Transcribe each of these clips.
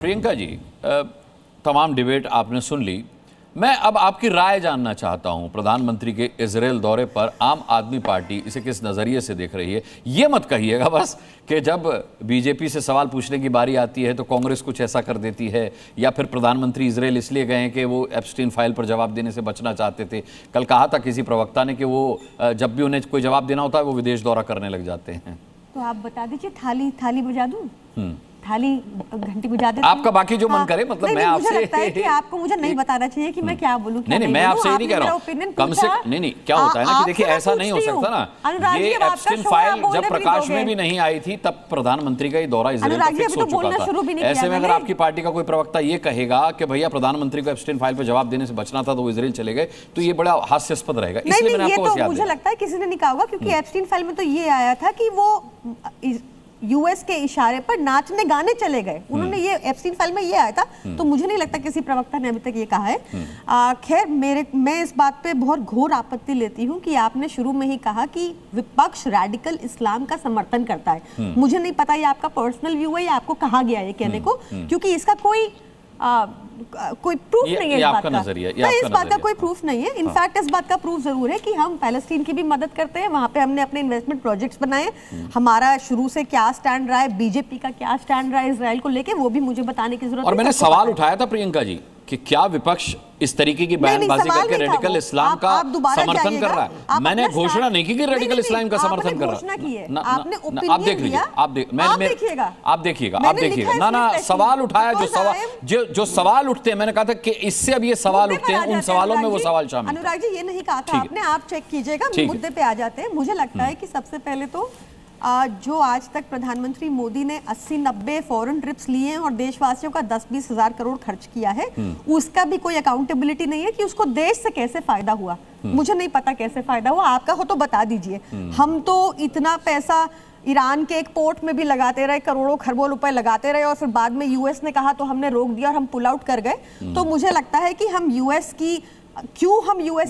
प्रियंका जी, तमाम डिबेट आपने सुन ली। मैं अब आपकी राय जानना चाहता हूं। प्रधानमंत्री के इजराइल दौरे पर आम आदमी पार्टी इसे किस नज़रिए से देख रही है? ये मत कहिएगा बस कि जब बीजेपी से सवाल पूछने की बारी आती है तो कांग्रेस कुछ ऐसा कर देती है, या फिर प्रधानमंत्री इजराइल इसलिए गए हैं कि वो एप्स्टीन फाइल पर जवाब देने से बचना चाहते थे। कल कहा था किसी प्रवक्ता ने कि वो जब भी उन्हें कोई जवाब देना होता है वो विदेश दौरा करने लग जाते हैं। तो आप बता दीजिए, थाली बजा दूं? थाली घंटी बजा देती आपका बाकी जो मन करे। मतलब मैं आपसे, मुझे लगता है कि आपको मुझे नहीं बताना चाहिए कि मैं क्या बोलूं। नहीं, मैं आपसे ये नहीं कह रहा हूँ। कम से नहीं, क्या होता है ना कि देखिए, ऐसा नहीं हो सकता ना। ये एप्स्टीन फाइल जब प्रकाश में भी नहीं आई थी तब प्रधानमंत्री का ये दौरा इजराइल का फिक्स हो चुका था। ऐसे में अगर आपकी पार्टी का कोई प्रवक्ता ये कहेगा कि भैया प्रधानमंत्री को एप्स्टीन फाइल पर जवाब देने से बचना था तो वो इजराइल चले गए, तो ये बड़ा हास्यास्पद रहेगा। इसलिए मैंने आपको याद, मुझे लगता है किसी ने नहीं कहा होगा, क्योंकि एप्स्टीन फाइल में तो ये आया था कि वो यूएस के इशारे पर नाचने गाने चले गए। उन्होंने ये एप्स्टीन फाइल में ये आया था, तो मुझे नहीं लगता किसी प्रवक्ता ने अभी तक ये कहा है। खैर, मैं इस बात पे बहुत घोर आपत्ति लेती हूँ कि आपने शुरू में ही कहा कि विपक्ष रैडिकल इस्लाम का समर्थन करता है। मुझे नहीं पता ये आपका पर्सनल व्यू है या आपको कहा गया ये कहने को, क्योंकि इसका कोई प्रूफ नहीं है। इस बात का कोई प्रूफ नहीं है। इनफैक्ट इस बात का प्रूफ जरूर है कि हम पैलेस्टीन की भी मदद करते हैं, वहां पे हमने अपने इन्वेस्टमेंट प्रोजेक्ट्स बनाए। हमारा शुरू से क्या स्टैंड रहा है, बीजेपी का क्या स्टैंड रहा है इजराइल को लेके, वो भी मुझे बताने की जरूरत है। और मैंने सवाल उठाया था प्रियंका जी कि क्या विपक्ष इस तरीके की बयानबाजी करके रेडिकल इस्लाम का समर्थन कर रहा है? मैंने घोषणा नहीं की कि रेडिकल इस्लाम का समर्थन कर रहा है। आप देख लीजिए, आप देखिएगा ना, सवाल उठाया, जो सवाल उठते हैं, मैंने कहा था कि इससे अब ये सवाल उठते हैं, उन सवालों में वो सवाल शामिल। अनुराग जी, ये नहीं कहा था आपने, आप चेक कीजिएगा, मुद्दे पे आ जाते हैं। मुझे लगता है कि सबसे पहले तो जो आज तक प्रधानमंत्री मोदी ने 80-90 फॉरेन ट्रिप्स लिए हैं और देशवासियों का 10-20 हजार करोड़ खर्च किया है, उसका भी कोई अकाउंटेबिलिटी नहीं है कि उसको देश से कैसे फायदा हुआ। मुझे नहीं पता कैसे फायदा हुआ, आपका हो तो बता दीजिए। हम तो इतना पैसा ईरान के एक पोर्ट में भी लगाते रहे, करोड़ों खरबों रुपए लगाते रहे, और फिर बाद में यूएस ने कहा तो हमने रोक दिया और हम पुल आउट कर गए। तो मुझे लगता है कि हम यूएस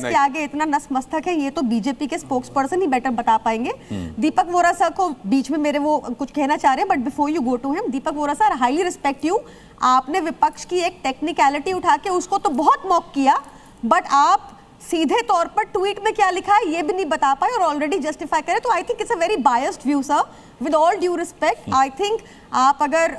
के आगे इतना नतमस्तक है, ये तो बीजेपी के स्पोक्स पर्सन ही बेटर बता पाएंगे। दीपक वोरा सर को बीच में मेरे वो कुछ कहना चाह रहे हैं, but before you go to him, Deepak Vora sir, highly respect you. आपने विपक्ष की एक टेक्निकलिटी उठा के उसको तो बहुत मॉक किया, बट आप सीधे तौर पर ट्वीट में क्या लिखा है ये भी नहीं बता पाए और ऑलरेडी जस्टिफाई करें। तो I think it's a very biased view sir, with all due respect. I think आप अगर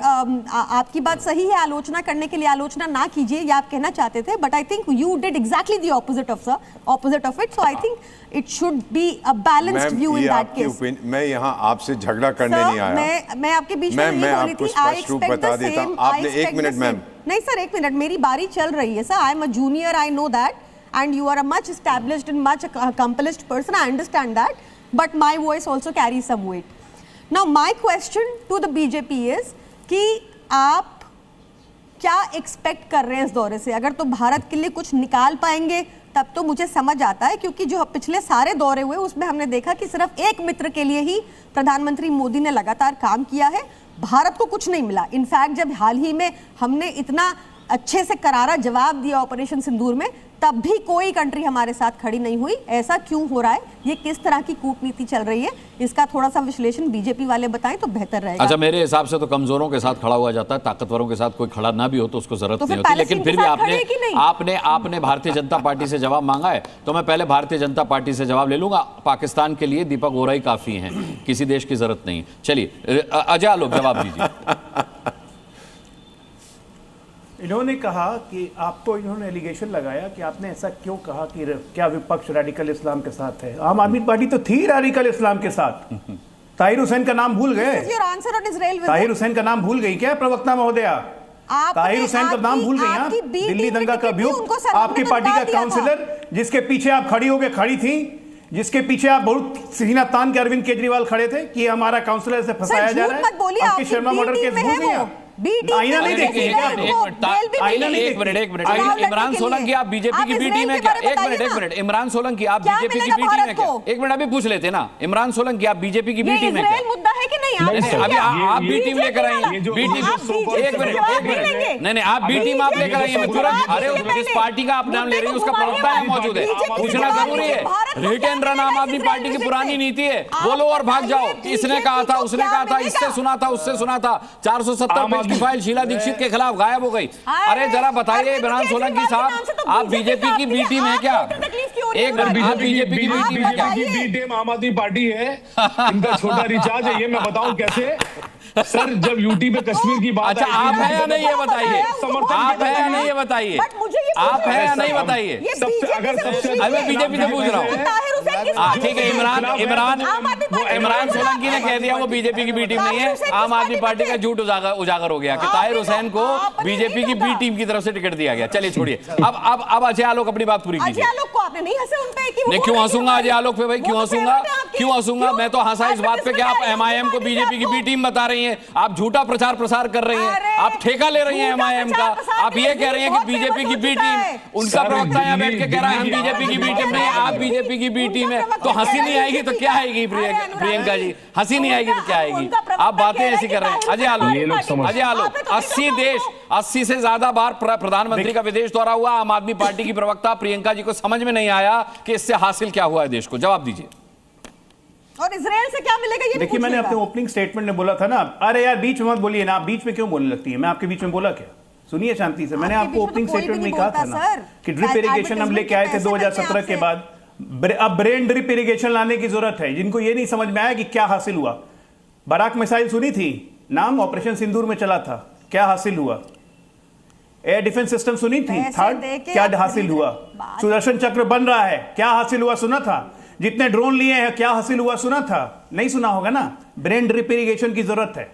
आपकी बात सही है, आलोचना करने के लिए आलोचना ना कीजिए, या आप कहना चाहते थे, but I think you did exactly the opposite of it. So I think it should be a balanced view in that case. मैं यहाँ आपसे झगड़ा करने नहीं आया। मैं आपके बीच में नहीं बोली थी। I expect the same. आपने 1 मिनट मैम। नहीं सर, 1 मिनट, मेरी बारी चल रही है sir. I am a junior, I know that, and you are a much established and much accomplished person, I understand that, but my voice also carries some weight. Now my question to the BJP is कि आप क्या expect कर रहे हैं इस दौरे से? अगर तो भारत के लिए कुछ निकाल पाएंगे तब तो मुझे समझ आता है, क्योंकि जो पिछले सारे दौरे हुए उसमें हमने देखा कि सिर्फ एक मित्र के लिए ही प्रधानमंत्री मोदी ने लगातार काम किया है, भारत को कुछ नहीं मिला। इनफैक्ट जब हाल ही में हमने इतना अच्छे से करारा जवाब दिया ऑपरेशन सिंदूर में, तब भी कोई कंट्री हमारे साथ खड़ी नहीं हुई। ऐसा क्यों हो रहा है? ये किस तरह की कूटनीति चल रही है? इसका थोड़ा सा विश्लेषण बीजेपी वाले बताएं तो बेहतर रहेगा। अच्छा, मेरे हिसाब से तो कमजोरों के साथ खड़ा हुआ जाता है, ताकतवरों के साथ कोई खड़ा ना भी हो तो उसको जरूरत नहीं होती। लेकिन फिर भी आपने भारतीय जनता पार्टी से जवाब मांगा है, तो मैं पहले भारतीय जनता पार्टी से जवाब ले लूंगा। पाकिस्तान के लिए दीपक वोरा ही काफी हैं, किसी देश की जरूरत नहीं। चलिए अजय आलोक, जवाब दीजिए। इन्होंने कहा कि आपको, इन्होंने एलिगेशन लगाया कि आपने ऐसा क्यों कहा कि क्या विपक्ष रेडिकल इस्लाम के साथ है? आम आदमी पार्टी तो थी रेडिकल इस्लाम के साथ। ताहिर हुसैन का नाम भूल गए? ताहिर हुसैन का नाम भूल गई क्या प्रवक्ता महोदया? ताहिर हुसैन का नाम भूल गई? आप दिल्ली दंगा का अभियुक्त, आपकी पार्टी का काउंसिलर, जिसके पीछे आप खड़ी थी, जिसके पीछे आप बहुत सीना तान के अरविंद केजरीवाल खड़े थे कि हमारा काउंसिलर से फंसाया जा रहा है। आपकी शर्मा मर्डर केस भूल गई आप? आईना नहीं देखिएगा। एक मिनट, इमरान सोलंकी आप बीजेपी की बी टीम है क्या? एक मिनट, इमरान सोलंकी आप बीजेपी की बी टीम है क्या? एक मिनट, अभी पूछ लेते ना। इमरान सोलंकी आप बीजेपी की बी टीम है क्या? मुद्दा है कि नहीं? अभी आप बी टीम लेकर आएंगे। बी टीम, एक मिनट, नहीं नहीं, आप बी टीम आप लेकर आइए, मैं तुरंत, अरे जिस पार्टी का आप नाम ले रही है उसका प्रवक्ता है मौजूद है, पूछना जरूरी है। हिट एंड रन आम आदमी पार्टी की पुरानी नीति है, बोलो और भाग जाओ। इसने कहा था, उसने कहा था, इससे सुना था, उससे सुना था। 470 पेज की फाइल शीला दीक्षित के खिलाफ गायब हो गई। अरे जरा बताइए इमरान सोलंकी साहब, आप बीजेपी की बी टीम है क्या? एक मिनट, आप बीजेपी की बी टीम है क्या? बी टीम आम आदमी पार्टी है, इनका छोटा रिचार्ज है, ये मैं बताऊं कैसे। सर जब यूटी पे कश्मीर की बात, अच्छा आप है या नहीं ये बताइए, आप है या नहीं ये बताइए, आप है या नहीं बताइए। मैं बीजेपी से पूछ रहा हूँ। ठीक है, इमरान सोलंकी ने कह दिया वो बीजेपी की बी टीम नहीं है, आम आदमी पार्टी का झूठ उजागर हो गया कि ताहिर हुसैन को बीजेपी की बी टीम की तरफ से टिकट दिया गया। चलिए छोड़िए, अब अजय आलोक अपनी बात पूरी कीजिए। नहीं, क्यों हंसूंगा अजय आलोक पे भाई, क्यों हंसूंगा, क्यों हंसूंगा? मैं तो हंसा इस बात पे कि आप एमआईएम को बीजेपी की बी टीम बता रही हैं, आप झूठा प्रचार प्रसार कर रही हैं, आप ठेका ले रही हैं एमआईएम का। आप ये कह रही हैं कि बीजेपी की बी टीम, उनका प्रवक्ता यहां बैठ के कह रहा है हम बीजेपी की बी टीम नहीं, आप बीजेपी की बी टीम है। तो हंसी नहीं आएगी तो क्या आएगी प्रियंका जी, हंसी नहीं आएगी तो क्या आएगी? आप बातें ऐसी कर रहे हैं। अजय आलोक 80 देश, 80 से ज्यादा बार प्रधानमंत्री का विदेश दौरा हुआ, आम आदमी पार्टी की प्रवक्ता प्रियंका जी को समझ में नहीं आया कि इससे हासिल क्या हुआ है देश को। जवाब दीजिए। और इजराइल से क्या मिलेगा ये? देखिए, मैंने अपने ओपनिंग स्टेटमेंट में बोला था ना, अरे यार बीच में मत बोलिए ना, आप बीच में क्यों बोलने लगती है? मैं आपके बीच में बोला क्या? सुनिए शांति से, मैंने आपको ओपनिंग स्टेटमेंट में कहा था ना कि ड्रिप इरिगेशन हम लेके आए थे 2017 के बाद, अब ब्रेन ड्रिप इरिगेशन लाने की जरूरत है। जिनको ये नहीं समझ में आया कि क्या हासिल हुआ, बराक मिसाइल सुनी थी, नाम ऑपरेशन सिंदूर में चला था, क्या हासिल हुआ? एयर डिफेंस सिस्टम सुनी थी, थर्ड क्या हासिल हुआ? सुदर्शन चक्र बन रहा है, क्या हासिल हुआ? सुना था। जितने ड्रोन लिए हैं क्या हासिल हुआ? सुना था? नहीं सुना होगा ना। ब्रेन ड्रिप इरिगेशन की जरूरत है।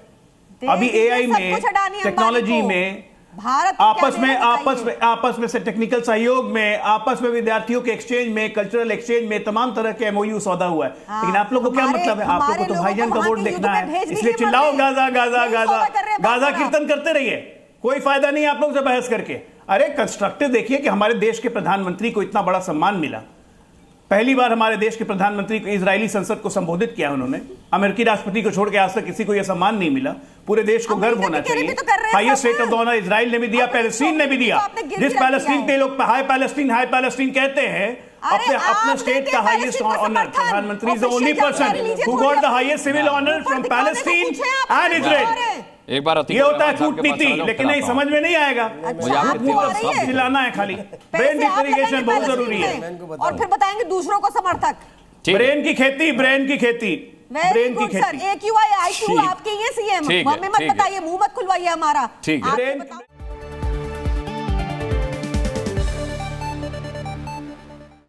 अभी एआई में, टेक्नोलॉजी में, आपस में से टेक्निकल सहयोग में, आपस में विद्यार्थियों के एक्सचेंज में, कल्चरल एक्सचेंज में तमाम तरह के एमओयू सौदा हुआ है। लेकिन आप लोग को क्या मतलब है? आप लोग को तो भाईजान का वोट देखना है, इसलिए चिल्लाओ गाजा गाजा गाजा गाजा कीर्तन करते रहिए, कोई फायदा नहीं आप लोग से बहस करके। अरे कंस्ट्रक्टिव देखिए कि हमारे देश के प्रधानमंत्री को इतना बड़ा सम्मान मिला। पहली बार हमारे देश के प्रधानमंत्री को इजरायली संसद को संबोधित किया उन्होंने। अमेरिकी राष्ट्रपति को छोड़ के आज तक किसी को यह सम्मान नहीं मिला। पूरे देश को गर्व होना चाहिए। Highest rate of the honour Israel ने भी दिया, पैलेस्टीन ने भी दिया। जिस पैलेस्टीन के लोग हाई पैलेस्टीन कहते हैं, अपने स्टेट का हाईएस्ट ऑनर, प्रधानमंत्री is the only person who got the highest civil honour from Palestine and Israel. एक बार ये होता है कूटनीति, लेकिन नहीं समझ में नहीं आएगा। चिल्लाना है खाली। ब्रेन ड्रिप इरिगेशन बहुत जरूरी है। और फिर बताएंगे दूसरों को समर्थक। ब्रेन की खेती, ब्रेन की खेती, ब्रेन की खेती। AQI IQ आपके ये सीएम, हमें मत बताइए, मुंह मत खुलवाइए हमारा।